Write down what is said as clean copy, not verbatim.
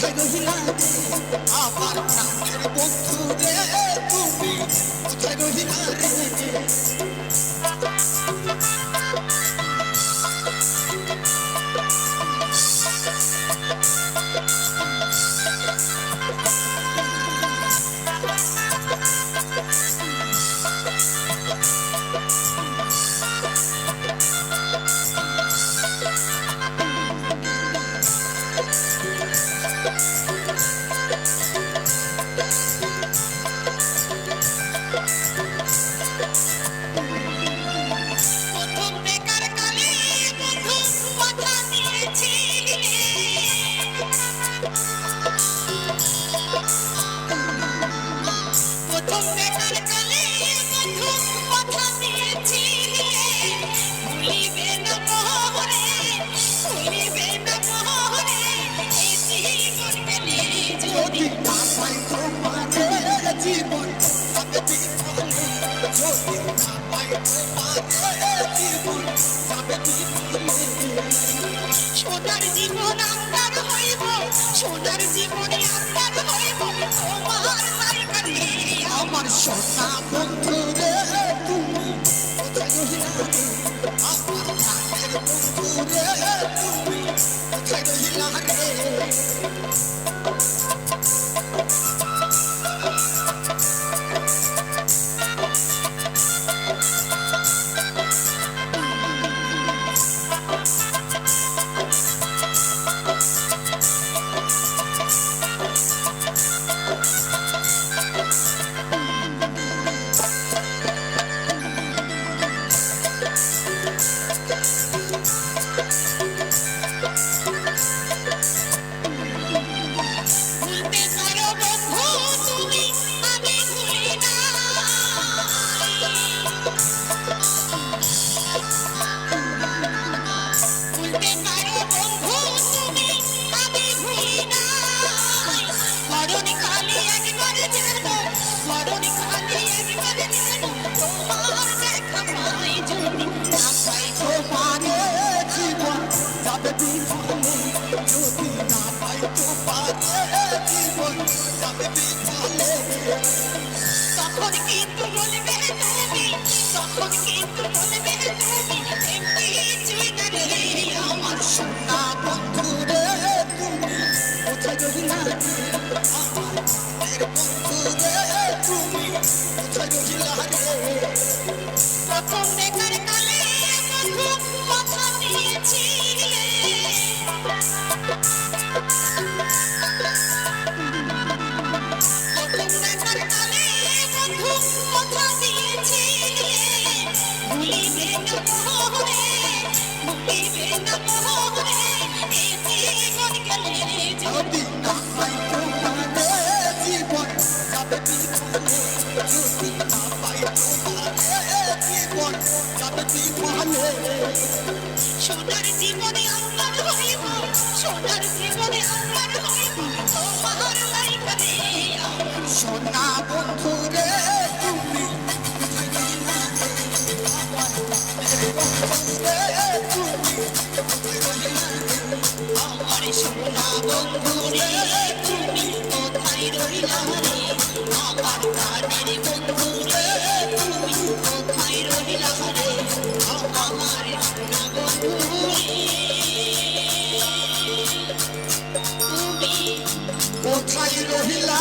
কোথায় রহিলা রে আমার প্রাণের বন্ধু রে তুমি কোথায় রহিলা রে জীবন যাবে বিফলে যদি না পাই তোমারে জীবন যাবে বিফলে সোনার জীবন আন্ধার হইব সোনার জীবনে আন্ধার হইব তোমার নায়িকা রে আমার সোনা বন্ধু রে তুমি কোথায় রহিলা রে আমার প্রাণের বন্ধু রে তুমি কোথায় রহিলা রে তখন কিন্তু বলবে তুমি তখন কিন্তু বলবে তুমি এমনি কিছুই না রে আমার সোনা বন্ধু রে তুমি কোথায় রহিলা রে আমার বন্ধু রে তুমি কোথায় রহিলা রে প্রথম দেখার কালে বন্ধু কথা দিয়েছিলে যদি না পাই তোমারে জীবন যাবে বিফলে যদি না পাই তোমারে জীবন যাবে বিফলে সোনার জীবনে আন্ধার হইব সোনার জীবনে আন্ধার হইব তোমার নায়িকা রে আমার সোনা বন্ধু রে তুমি কোথায় রহিলা রে আমার বন্ধু রে তুমি কোথায় রহিলা রে আমার সোনা বন্ধু রে তুমি কোথায় রহিলা রে আমার প্রাণের বন্ধু রে তুমি কোথায় রহিলা রে আমার সোনা বন্ধু রে তুমি কোথায় রহিলা